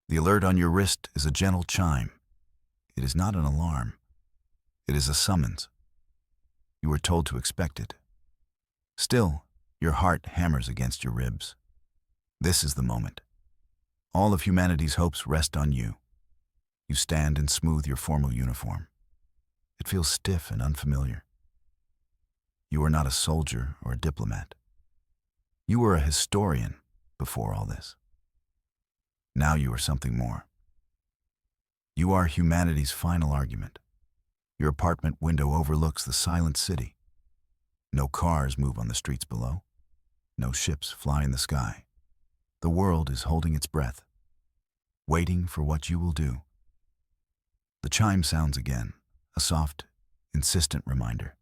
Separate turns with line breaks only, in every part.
The alert on your wrist is a gentle chime. It is not an alarm. It is a summons. You are told to expect it. Still, your heart hammers against your ribs. This is the moment. All of humanity's hopes rest on you. You stand and smooth your formal uniform. It feels stiff and unfamiliar. You are not a soldier or a diplomat. You were a historian before all this. Now you are something more. You are humanity's final argument. Your apartment window overlooks the silent city. No cars move on the streets below. No ships fly in the sky. The world is holding its breath, waiting for what you will do. The chime sounds again, a soft, insistent reminder.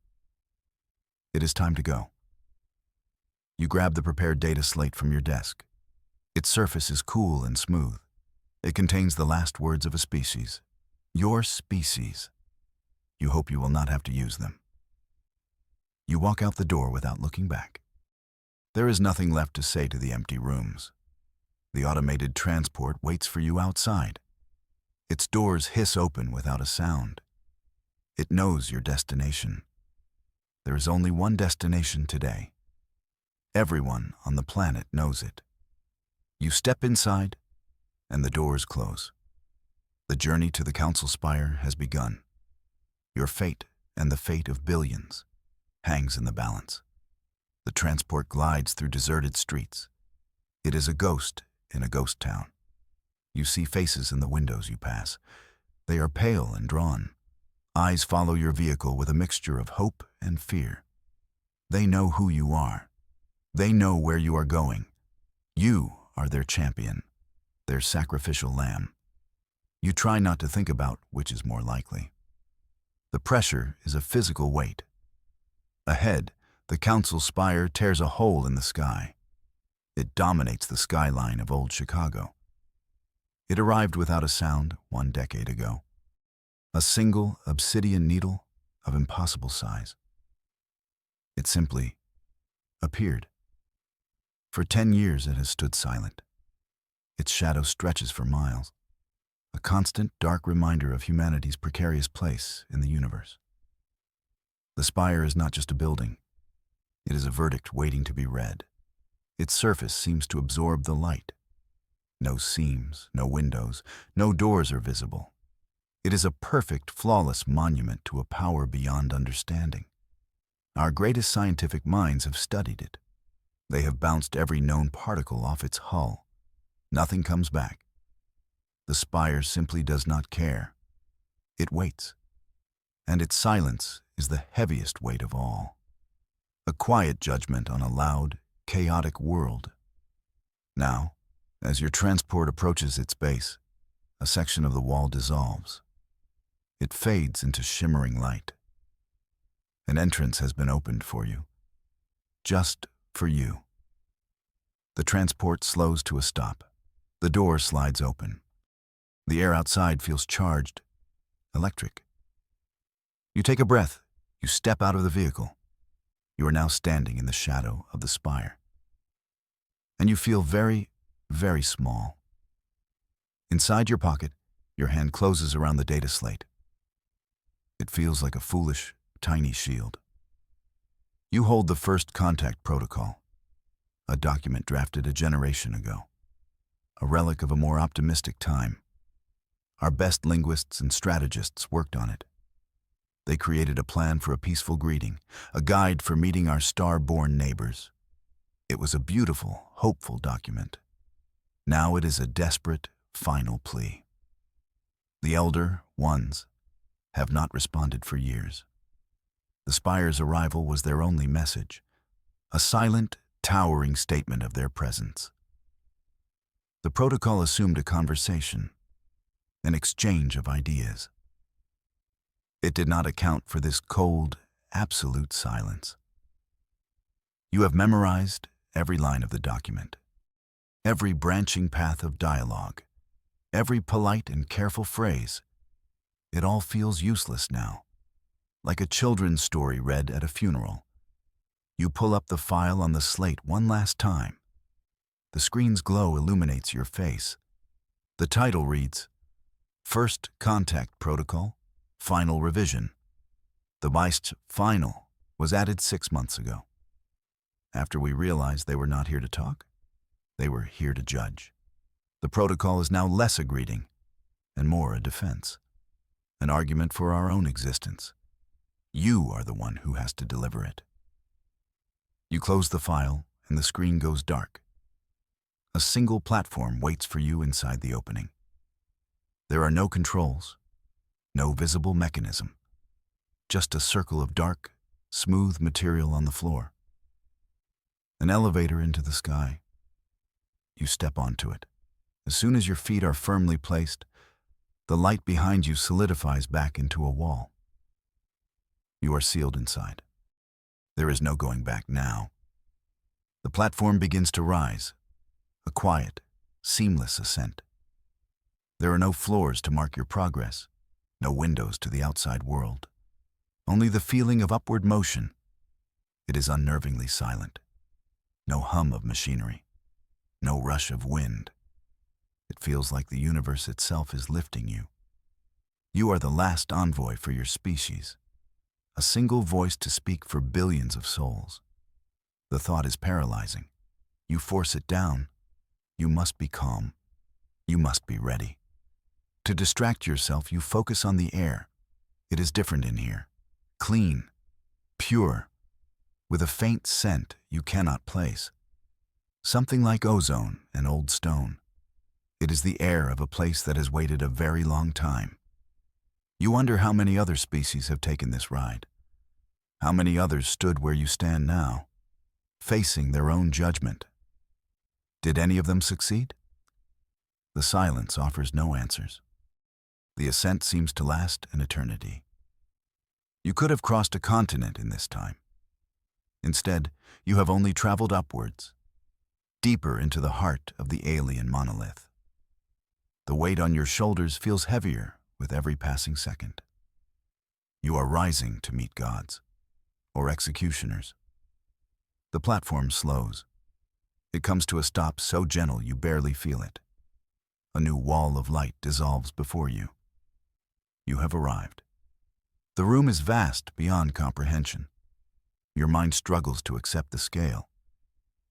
It is time to go. You grab the prepared data slate from your desk. Its surface is cool and smooth. It contains the last words of a species. Your species. You hope you will not have to use them. You walk out the door without looking back. There is nothing left to say to the empty rooms. The automated transport waits for you outside. Its doors hiss open without a sound. It knows your destination. There is only one destination today. Everyone on the planet knows it. You step inside, and the doors close. The journey to the Council Spire has begun. Your fate and the fate of billions hangs in the balance. The transport glides through deserted streets. It is a ghost in a ghost town. You see faces in the windows you pass. They are pale and drawn. Eyes follow your vehicle with a mixture of hope and fear. They know who you are. They know where you are going. You are their champion, their sacrificial lamb. You try not to think about which is more likely. The pressure is a physical weight. Ahead, the Council Spire tears a hole in the sky. It dominates the skyline of old Chicago. It arrived without a sound 1 decade ago. A single obsidian needle of impossible size. It simply appeared. For 10 years it has stood silent. Its shadow stretches for miles, a constant dark reminder of humanity's precarious place in the universe. The Spire is not just a building. It is a verdict waiting to be read. Its surface seems to absorb the light. No seams, no windows, no doors are visible. It is a perfect, flawless monument to a power beyond understanding. Our greatest scientific minds have studied it. They have bounced every known particle off its hull. Nothing comes back. The Spire simply does not care. It waits. And its silence is the heaviest weight of all. A quiet judgment on a loud, chaotic world. Now, as your transport approaches its base, a section of the wall dissolves. It fades into shimmering light. An entrance has been opened for you. Just for you. The transport slows to a stop. The door slides open. The air outside feels charged, electric. You take a breath. You step out of the vehicle. You are now standing in the shadow of the Spire. And you feel very, very small. Inside your pocket, your hand closes around the data slate. It feels like a foolish, tiny shield. You hold the first contact protocol, a document drafted a generation ago, a relic of a more optimistic time. Our best linguists and strategists worked on it. They created a plan for a peaceful greeting, a guide for meeting our star-born neighbors. It was a beautiful, hopeful document. Now it is a desperate, final plea. The Elder Ones have not responded for years. The Spire's arrival was their only message, a silent, towering statement of their presence. The protocol assumed a conversation, an exchange of ideas. It did not account for this cold, absolute silence. You have memorized every line of the document, every branching path of dialogue, every polite and careful phrase. It all feels useless now, like a children's story read at a funeral. You pull up the file on the slate one last time. The screen's glow illuminates your face. The title reads, First Contact Protocol, Final Revision. The Beist's final was added 6 months ago. After we realized they were not here to talk, they were here to judge. The protocol is now less a greeting and more a defense, an argument for our own existence. You are the one who has to deliver it. You close the file and the screen goes dark. A single platform waits for you inside the opening. There are no controls, no visible mechanism, just a circle of dark, smooth material on the floor. An elevator into the sky. You step onto it. As soon as your feet are firmly placed, the light behind you solidifies back into a wall. You are sealed inside. There is no going back now. The platform begins to rise, a quiet, seamless ascent. There are no floors to mark your progress, no windows to the outside world. Only the feeling of upward motion. It is unnervingly silent. No hum of machinery, no rush of wind. It feels like the universe itself is lifting you. You are the last envoy for your species, a single voice to speak for billions of souls. The thought is paralyzing. You force it down. You must be calm. You must be ready. To distract yourself, you focus on the air. It is different in here. Clean, pure, with a faint scent you cannot place. Something like ozone and old stone. It is the air of a place that has waited a very long time. You wonder how many other species have taken this ride. How many others stood where you stand now, facing their own judgment. Did any of them succeed? The silence offers no answers. The ascent seems to last an eternity. You could have crossed a continent in this time. Instead, you have only traveled upwards, deeper into the heart of the alien monolith. The weight on your shoulders feels heavier with every passing second. You are rising to meet gods, or executioners. The platform slows. It comes to a stop so gentle you barely feel it. A new wall of light dissolves before you. You have arrived. The room is vast beyond comprehension. Your mind struggles to accept the scale.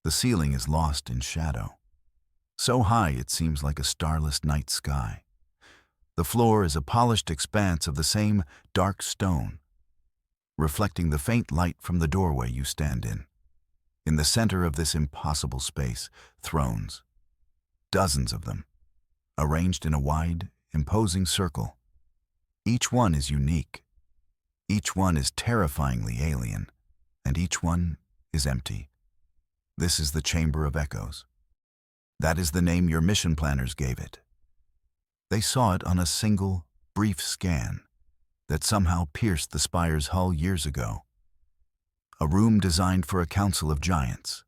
The ceiling is lost in shadow. So high it seems like a starless night sky. The floor is a polished expanse of the same dark stone, reflecting the faint light from the doorway you stand in. In the center of this impossible space, thrones. Dozens of them, arranged in a wide, imposing circle. Each one is unique. Each one is terrifyingly alien, and each one is empty. This is the Chamber of Echoes. That is the name your mission planners gave it. They saw it on a single, brief scan that somehow pierced the Spire's hull years ago. A room designed for a council of giants,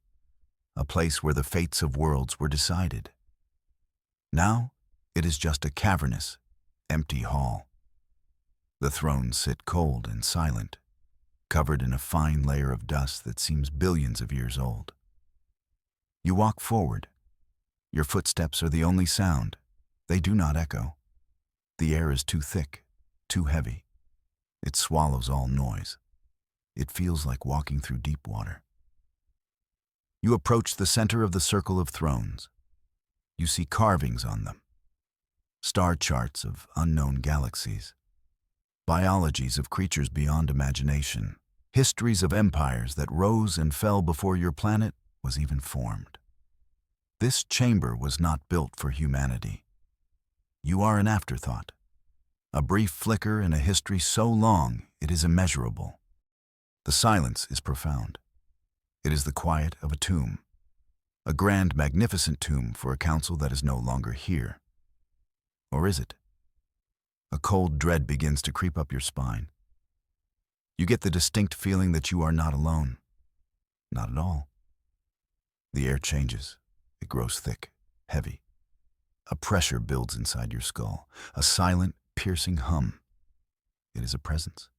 a place where the fates of worlds were decided. Now, it is just a cavernous, empty hall. The thrones sit cold and silent, covered in a fine layer of dust that seems billions of years old. You walk forward. Your footsteps are the only sound. They do not echo. The air is too thick, too heavy. It swallows all noise. It feels like walking through deep water. You approach the center of the circle of thrones. You see carvings on them. Star charts of unknown galaxies. Biologies of creatures beyond imagination. Histories of empires that rose and fell before your planet was even formed. This chamber was not built for humanity. You are an afterthought, a brief flicker in a history so long it is immeasurable. The silence is profound. It is the quiet of a tomb, a grand, magnificent tomb for a council that is no longer here. Or is it? A cold dread begins to creep up your spine. You get the distinct feeling that you are not alone. Not at all. The air changes. It grows thick, heavy. A pressure builds inside your skull, a silent, piercing hum. It is a presence,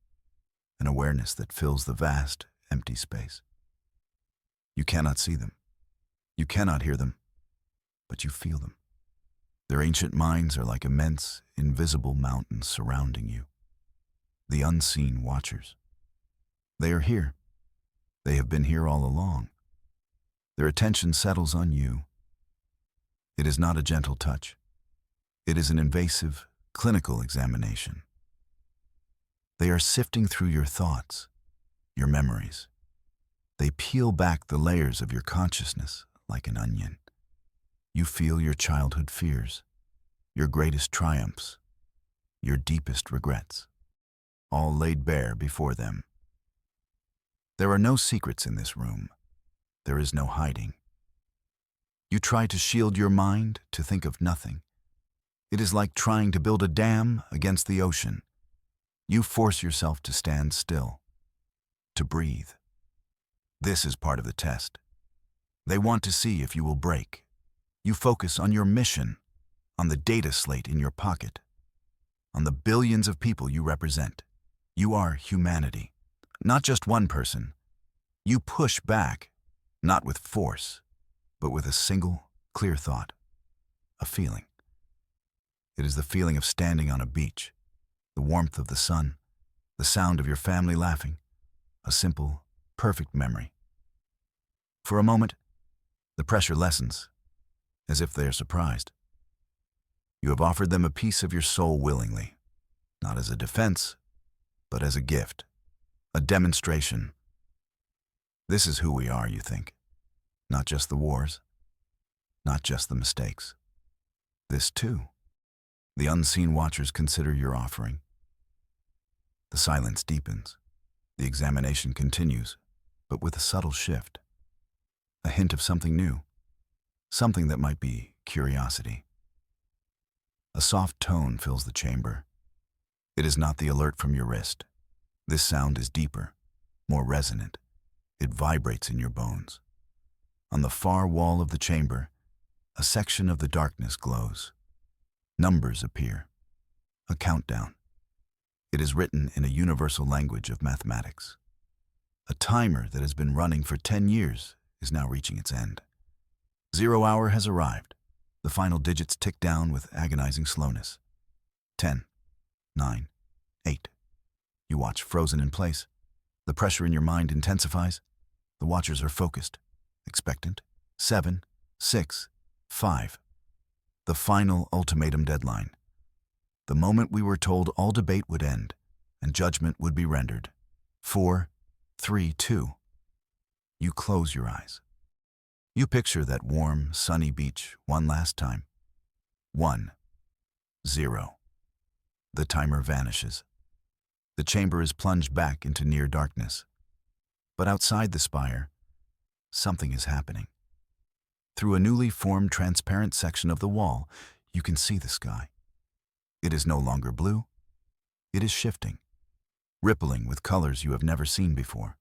an awareness that fills the vast, empty space. You cannot see them. You cannot hear them, but you feel them. Their ancient minds are like immense, invisible mountains surrounding you. The unseen watchers. They are here. They have been here all along. Their attention settles on you. It is not a gentle touch. It is an invasive, clinical examination. They are sifting through your thoughts, your memories. They peel back the layers of your consciousness like an onion. You feel your childhood fears, your greatest triumphs, your deepest regrets, all laid bare before them. There are no secrets in this room. There is no hiding. You try to shield your mind to think of nothing. It is like trying to build a dam against the ocean. You force yourself to stand still, to breathe. This is part of the test. They want to see if you will break. You focus on your mission, on the data slate in your pocket, on the billions of people you represent. You are humanity, not just one person. You push back, not with force, but with a single, clear thought, a feeling. It is the feeling of standing on a beach, the warmth of the sun, the sound of your family laughing, a simple, perfect memory. For a moment, the pressure lessens, as if they are surprised. You have offered them a piece of your soul willingly, not as a defense, but as a gift, a demonstration. This is who we are, you think. Not just the wars, not just the mistakes. This too. The unseen watchers consider your offering. The silence deepens. The examination continues, but with a subtle shift. A hint of something new. Something that might be curiosity. A soft tone fills the chamber. It is not the alert from your wrist. This sound is deeper, more resonant. It vibrates in your bones. On the far wall of the chamber, a section of the darkness glows. Numbers appear. A countdown. It is written in a universal language of mathematics. A timer that has been running for 10 years is now reaching its end. 0 hour has arrived. The final digits tick down with agonizing slowness. 10, 9, 8. You watch, frozen in place. The pressure in your mind intensifies. The watchers are focused, expectant. 7, 6, 5. The final ultimatum deadline. The moment we were told all debate would end and judgment would be rendered. 4, 3, 2. You close your eyes. You picture that warm, sunny beach one last time. 1, 0. The timer vanishes. The chamber is plunged back into near darkness. But outside the spire, something is happening. Through a newly formed transparent section of the wall, you can see the sky. It is no longer blue. It is shifting, rippling with colors you have never seen before.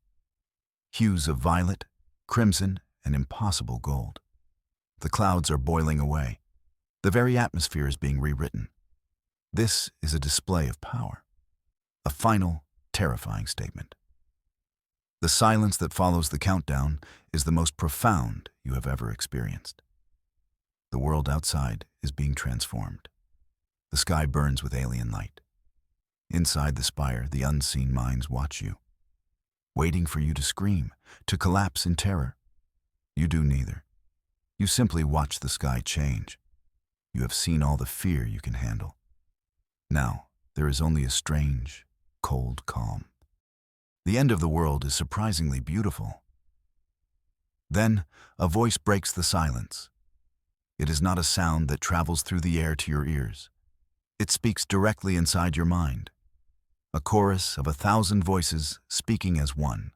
Hues of violet, crimson, and impossible gold. The clouds are boiling away. The very atmosphere is being rewritten. This is a display of power. A final, terrifying statement. The silence that follows the countdown is the most profound you have ever experienced. The world outside is being transformed. The sky burns with alien light. Inside the spire, the unseen minds watch you, waiting for you to scream, to collapse in terror. You do neither. You simply watch the sky change. You have seen all the fear you can handle. Now, there is only a strange, cold calm. The end of the world is surprisingly beautiful. Then, a voice breaks the silence. It is not a sound that travels through the air to your ears. It speaks directly inside your mind. A chorus of 1,000 voices speaking as one.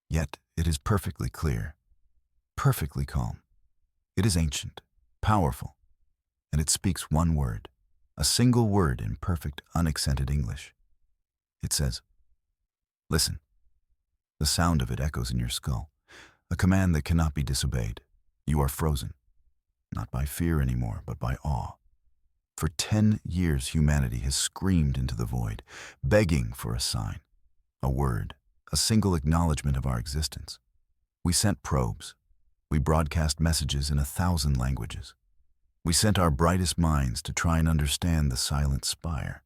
Yet, it is perfectly clear, perfectly calm. It is ancient, powerful, and it speaks one word, a single word in perfect, unaccented English. It says, "Listen." The sound of it echoes in your skull, a command that cannot be disobeyed. You are frozen, not by fear anymore, but by awe. For 10 years, humanity has screamed into the void, begging for a sign, a word, a single acknowledgement of our existence. We sent probes. We broadcast messages in 1,000 languages. We sent our brightest minds to try and understand the silent spire.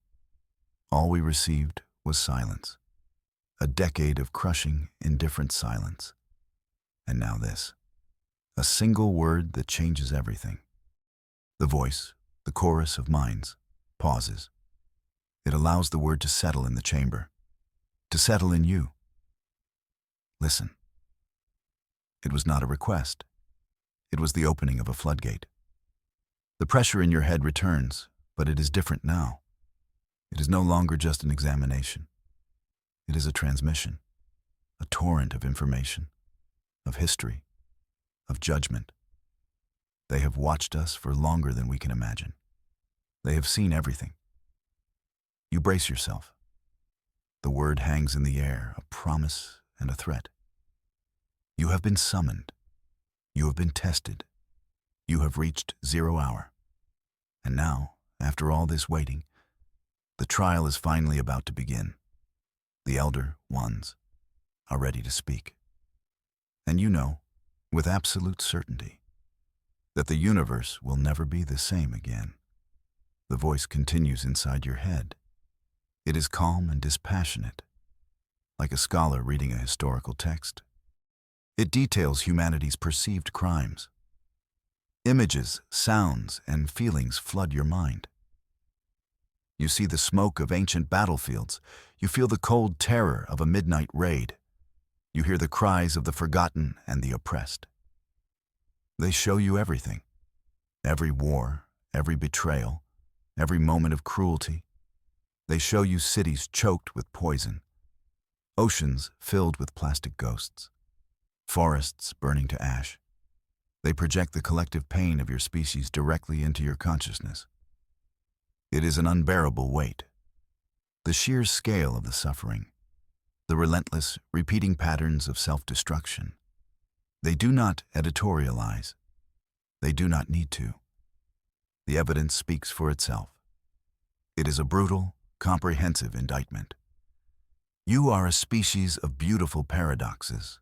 All we received was silence. A decade of crushing, indifferent silence. And now this. A single word that changes everything. The voice, the chorus of minds, pauses. It allows the word to settle in the chamber, to settle in you. Listen. It was not a request. It was the opening of a floodgate. The pressure in your head returns, but it is different now. It is no longer just an examination. It is a transmission, a torrent of information, of history, of judgment. They have watched us for longer than we can imagine. They have seen everything. You brace yourself. The word hangs in the air, a promise and a threat. You have been summoned. You have been tested. You have reached 0 hour. And now, after all this waiting, the trial is finally about to begin. The elder ones are ready to speak. And you know, with absolute certainty, that the universe will never be the same again. The voice continues inside your head. It is calm and dispassionate, like a scholar reading a historical text. It details humanity's perceived crimes. Images, sounds, and feelings flood your mind. You see the smoke of ancient battlefields. You feel the cold terror of a midnight raid. You hear the cries of the forgotten and the oppressed. They show you everything. Every war, every betrayal, every moment of cruelty. They show you cities choked with poison, oceans filled with plastic ghosts, forests burning to ash. They project the collective pain of your species directly into your consciousness. It is an unbearable weight. The sheer scale of the suffering, the relentless, repeating patterns of self-destruction. They do not editorialize. They do not need to. The evidence speaks for itself. It is a brutal, comprehensive indictment. You are a species of beautiful paradoxes,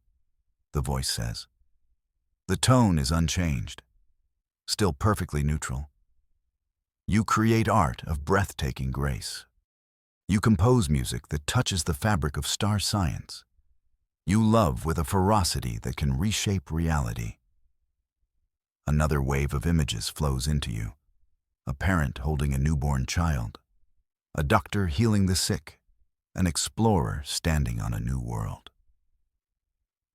the voice says. The tone is unchanged, still perfectly neutral. You create art of breathtaking grace. You compose music that touches the fabric of star science. You love with a ferocity that can reshape reality. Another wave of images flows into you. A parent holding a newborn child. A doctor healing the sick. An explorer standing on a new world.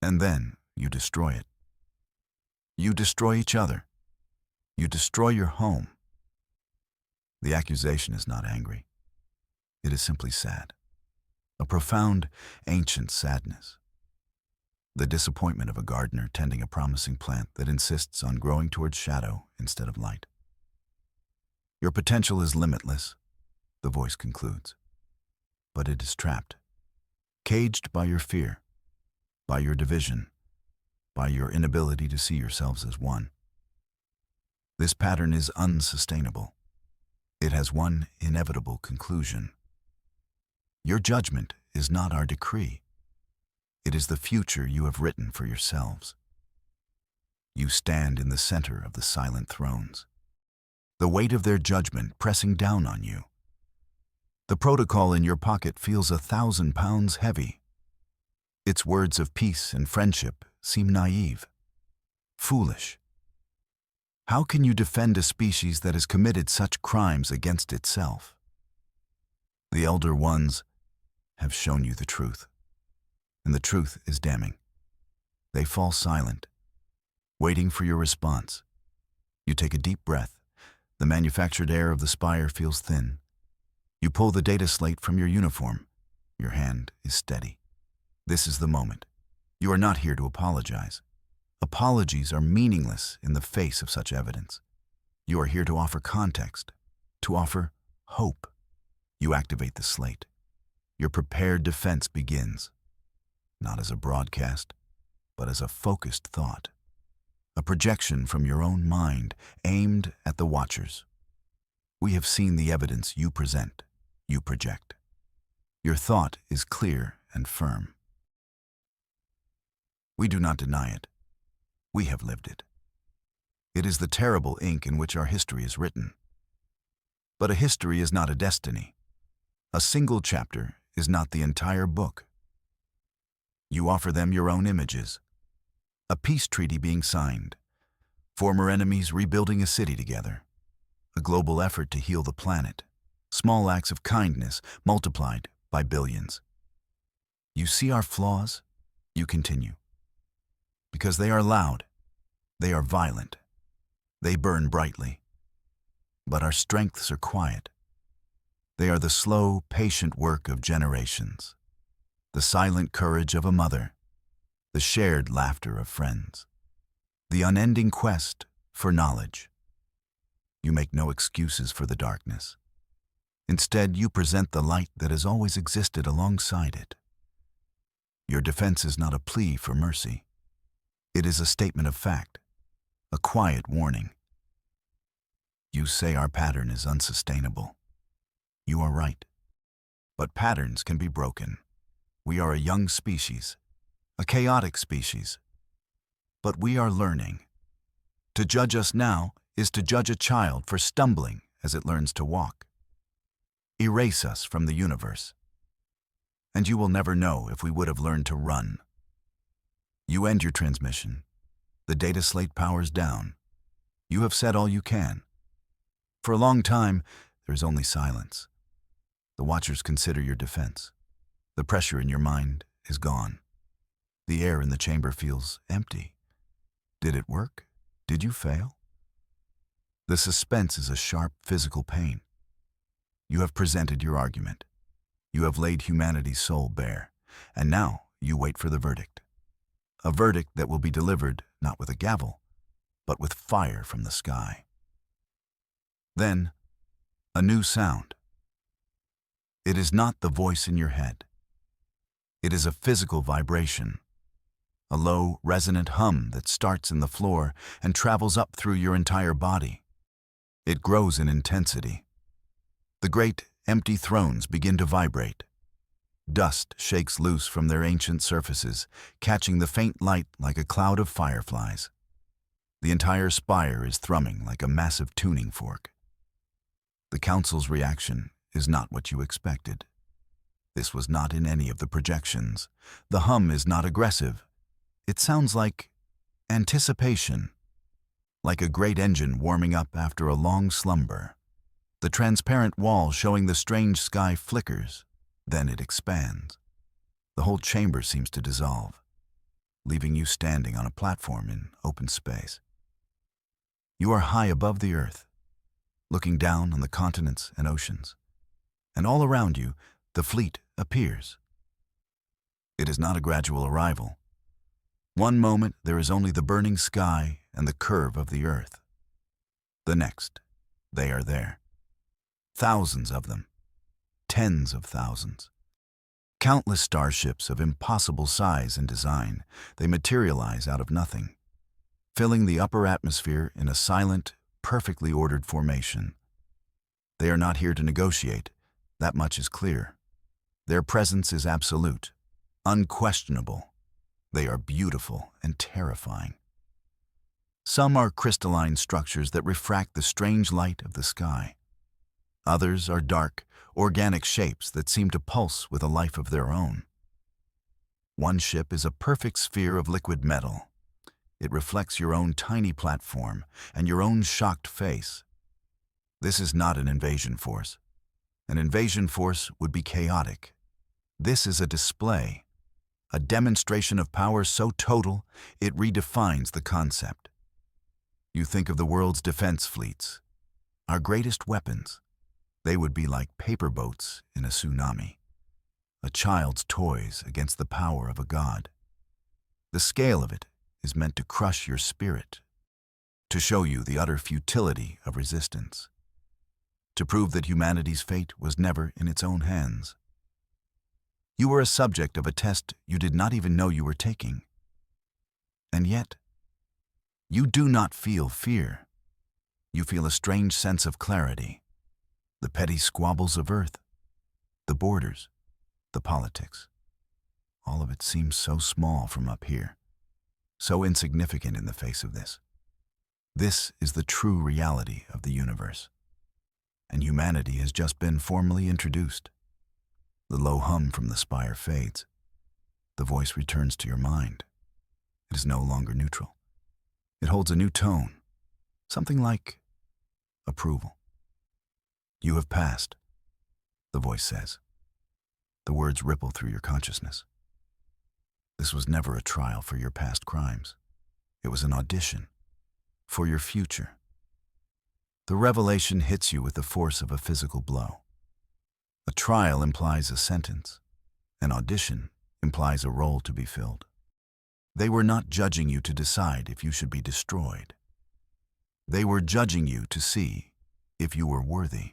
And then you destroy it. You destroy each other. You destroy your home. The accusation is not angry. It is simply sad. A profound, ancient sadness. The disappointment of a gardener tending a promising plant that insists on growing towards shadow instead of light. Your potential is limitless, the voice concludes. But it is trapped, caged by your fear, by your division, by your inability to see yourselves as one. This pattern is unsustainable. It has one inevitable conclusion. Your judgment is not our decree. It is the future you have written for yourselves. You stand in the center of the silent thrones, the weight of their judgment pressing down on you. The protocol in your pocket feels 1,000 pounds heavy. Its words of peace and friendship seem naive, foolish. How can you defend a species that has committed such crimes against itself? The Elder Ones have shown you the truth, and the truth is damning. They fall silent, waiting for your response. You take a deep breath. The manufactured air of the Spire feels thin. You pull the data slate from your uniform. Your hand is steady. This is the moment. You are not here to apologize. Apologies are meaningless in the face of such evidence. You are here to offer context, to offer hope. You activate the slate. Your prepared defense begins, not as a broadcast, but as a focused thought, a projection from your own mind aimed at the watchers. We have seen the evidence you present, you project. Your thought is clear and firm. We do not deny it. We have lived it. It is the terrible ink in which our history is written. But a history is not a destiny. A single chapter is not the entire book. You offer them your own images. A peace treaty being signed. Former enemies rebuilding a city together. A global effort to heal the planet. Small acts of kindness multiplied by billions. You see our flaws? You continue. Because they are loud. They are violent. They burn brightly. But our strengths are quiet. They are the slow, patient work of generations. The silent courage of a mother. The shared laughter of friends. The unending quest for knowledge. You make no excuses for the darkness. Instead, you present the light that has always existed alongside it. Your defense is not a plea for mercy. It is a statement of fact, a quiet warning. You say our pattern is unsustainable. You are right. But patterns can be broken. We are a young species, a chaotic species. But we are learning. To judge us now is to judge a child for stumbling as it learns to walk. Erase us from the universe. And you will never know if we would have learned to run. You end your transmission. The data slate powers down. You have said all you can. For a long time, there is only silence. The watchers consider your defense. The pressure in your mind is gone. The air in the chamber feels empty. Did it work? Did you fail? The suspense is a sharp physical pain. You have presented your argument. You have laid humanity's soul bare, and now you wait for the verdict. A verdict that will be delivered not with a gavel, but with fire from the sky. Then, a new sound. It is not the voice in your head. It is a physical vibration, a low, resonant hum that starts in the floor and travels up through your entire body. It grows in intensity. The great, empty thrones begin to vibrate. Dust shakes loose from their ancient surfaces, catching the faint light like a cloud of fireflies. The entire spire is thrumming like a massive tuning fork. The council's reaction is not what you expected. This was not in any of the projections. The hum is not aggressive. It sounds like anticipation, like a great engine warming up after a long slumber. The transparent wall showing the strange sky flickers, then it expands. The whole chamber seems to dissolve, leaving you standing on a platform in open space. You are high above the earth, looking down on the continents and oceans, and all around you, the fleet appears. It is not a gradual arrival. One moment there is only the burning sky and the curve of the earth. The next, they are there. Thousands of them. Tens of thousands. Countless starships of impossible size and design, they materialize out of nothing, filling the upper atmosphere in a silent, perfectly ordered formation. They are not here to negotiate, that much is clear. Their presence is absolute, unquestionable. They are beautiful and terrifying. Some are crystalline structures that refract the strange light of the sky. Others are dark, organic shapes that seem to pulse with a life of their own. One ship is a perfect sphere of liquid metal. It reflects your own tiny platform and your own shocked face. This is not an invasion force. An invasion force would be chaotic. This is a display, a demonstration of power so total it redefines the concept. You think of the world's defense fleets, our greatest weapons. They would be like paper boats in a tsunami, a child's toys against the power of a god. The scale of it is meant to crush your spirit, to show you the utter futility of resistance, to prove that humanity's fate was never in its own hands. You were a subject of a test you did not even know you were taking. And yet, you do not feel fear. You feel a strange sense of clarity. The petty squabbles of Earth, the borders, the politics. All of it seems so small from up here, so insignificant in the face of this. This is the true reality of the universe, and humanity has just been formally introduced. The low hum from the spire fades. The voice returns to your mind. It is no longer neutral. It holds a new tone, something like approval. You have passed, the voice says. The words ripple through your consciousness. This was never a trial for your past crimes. It was an audition for your future. The revelation hits you with the force of a physical blow. A trial implies a sentence. An audition implies a role to be filled. They were not judging you to decide if you should be destroyed. They were judging you to see if you were worthy.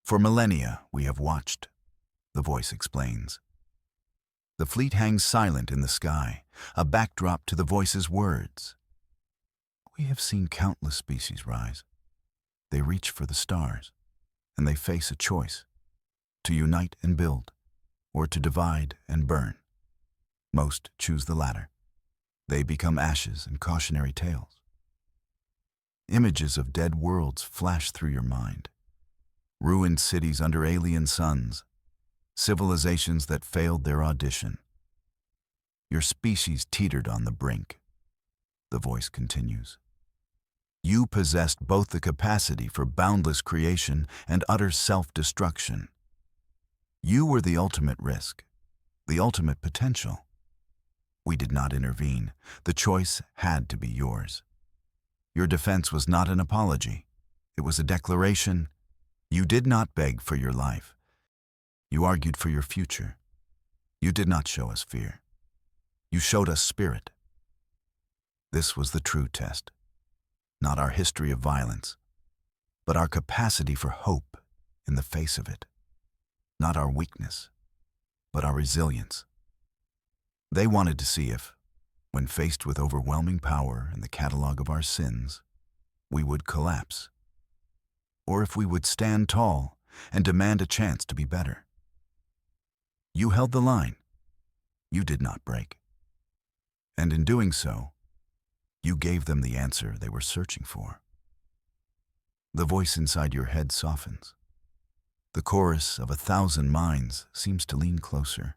For millennia, we have watched, the voice explains. The fleet hangs silent in the sky, a backdrop to the voice's words. We have seen countless species rise. They reach for the stars, and they face a choice: to unite and build, or to divide and burn. Most choose the latter. They become ashes and cautionary tales. Images of dead worlds flash through your mind. Ruined cities under alien suns, civilizations that failed their audition. Your species teetered on the brink, the voice continues. You possessed both the capacity for boundless creation and utter self-destruction. You were the ultimate risk, the ultimate potential. We did not intervene. The choice had to be yours. Your defense was not an apology. It was a declaration. You did not beg for your life. You argued for your future. You did not show us fear. You showed us spirit. This was the true test. Not our history of violence, but our capacity for hope in the face of it. Not our weakness, but our resilience. They wanted to see if, when faced with overwhelming power and the catalog of our sins, we would collapse, or if we would stand tall and demand a chance to be better. You held the line. You did not break. And in doing so, you gave them the answer they were searching for. The voice inside your head softens. The chorus of 1,000 minds seems to lean closer.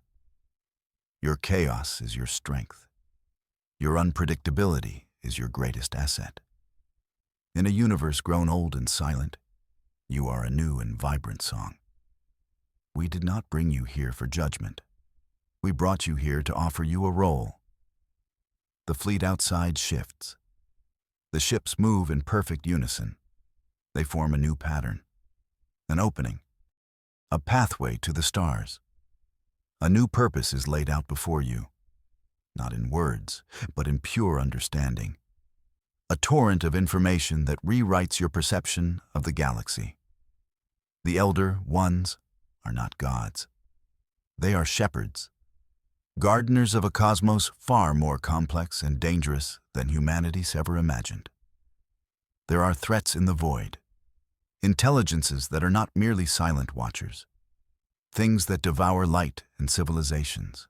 Your chaos is your strength. Your unpredictability is your greatest asset. In a universe grown old and silent, you are a new and vibrant song. We did not bring you here for judgment. We brought you here to offer you a role. The fleet outside shifts. The ships move in perfect unison. They form a new pattern, an opening, a pathway to the stars. A new purpose is laid out before you, not in words, but in pure understanding. A torrent of information that rewrites your perception of the galaxy. The Elder Ones are not gods. They are shepherds, gardeners of a cosmos far more complex and dangerous than humanity's ever imagined. There are threats in the void, intelligences that are not merely silent watchers, things that devour light and civilizations.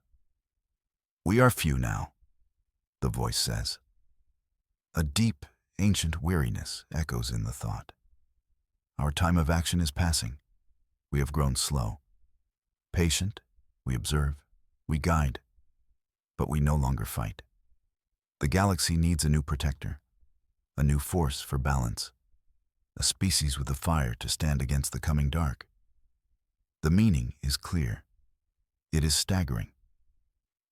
We are few now, the voice says. A deep, ancient weariness echoes in the thought. Our time of action is passing. We have grown slow. Patient, we observe, we guide, but we no longer fight. The galaxy needs a new protector, a new force for balance, a species with the fire to stand against the coming dark. The meaning is clear. It is staggering.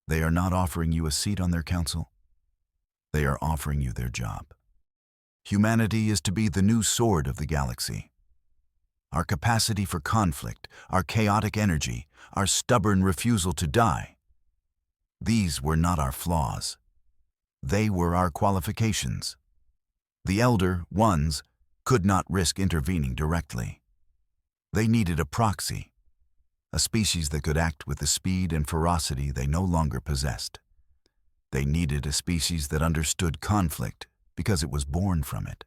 They are not offering you a seat on their council. They are offering you their job. Humanity is to be the new sword of the galaxy. Our capacity for conflict, our chaotic energy, our stubborn refusal to die. These were not our flaws. They were our qualifications. The Elder Ones could not risk intervening directly. They needed a proxy, a species that could act with the speed and ferocity they no longer possessed. They needed a species that understood conflict because it was born from it.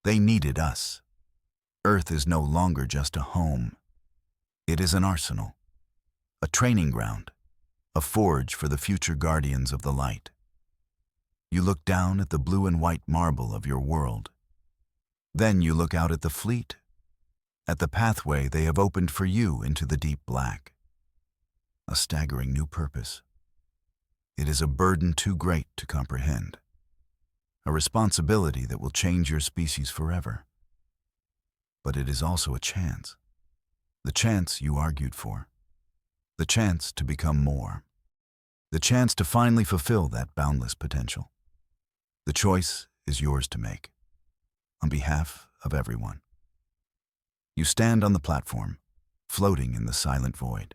They needed us. Earth is no longer just a home. It is an arsenal, a training ground, a forge for the future guardians of the light. You look down at the blue and white marble of your world. Then you look out at the fleet, at the pathway they have opened for you into the deep black. A staggering new purpose. It is a burden too great to comprehend. A responsibility that will change your species forever. But it is also a chance. The chance you argued for. The chance to become more. The chance to finally fulfill that boundless potential. The choice is yours to make, on behalf of everyone. You stand on the platform, floating in the silent void.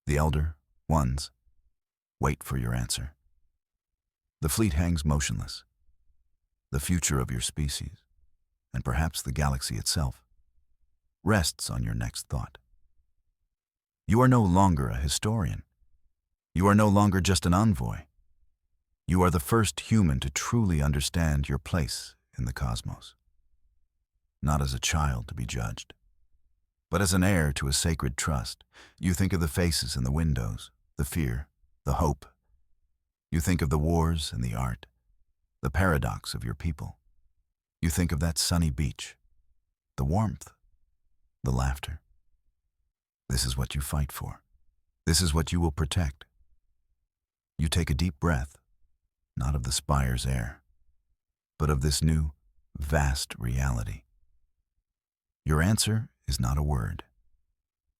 The elder ones wait for your answer. The fleet hangs motionless. The future of your species, and perhaps the galaxy itself, rests on your next thought. You are no longer a historian. You are no longer just an envoy. You are the first human to truly understand your place in the cosmos. Not as a child to be judged, but as an heir to a sacred trust. You think of the faces in the windows, the fear, the hope. You think of the wars and the art, the paradox of your people. You think of that sunny beach, the warmth, the laughter. This is what you fight for. This is what you will protect. You take a deep breath, not of the Spire's air, but of this new, vast reality. Your answer is not a word.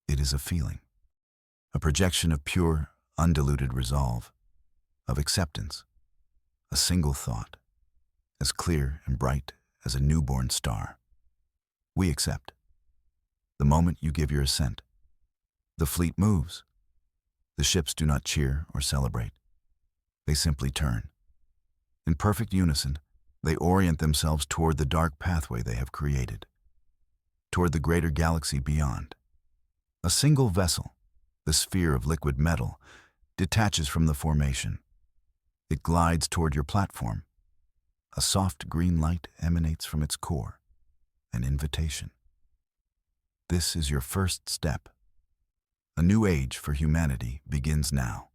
It is a feeling, a projection of pure, undiluted resolve, of acceptance, a single thought, as clear and bright as a newborn star. We accept. The moment you give your assent, the fleet moves. The ships do not cheer or celebrate. They simply turn. In perfect unison, they orient themselves toward the dark pathway they have created, toward the greater galaxy beyond. A single vessel, the sphere of liquid metal, detaches from the formation. It glides toward your platform. A soft green light emanates from its core, an invitation. This is your first step. A new age for humanity begins now.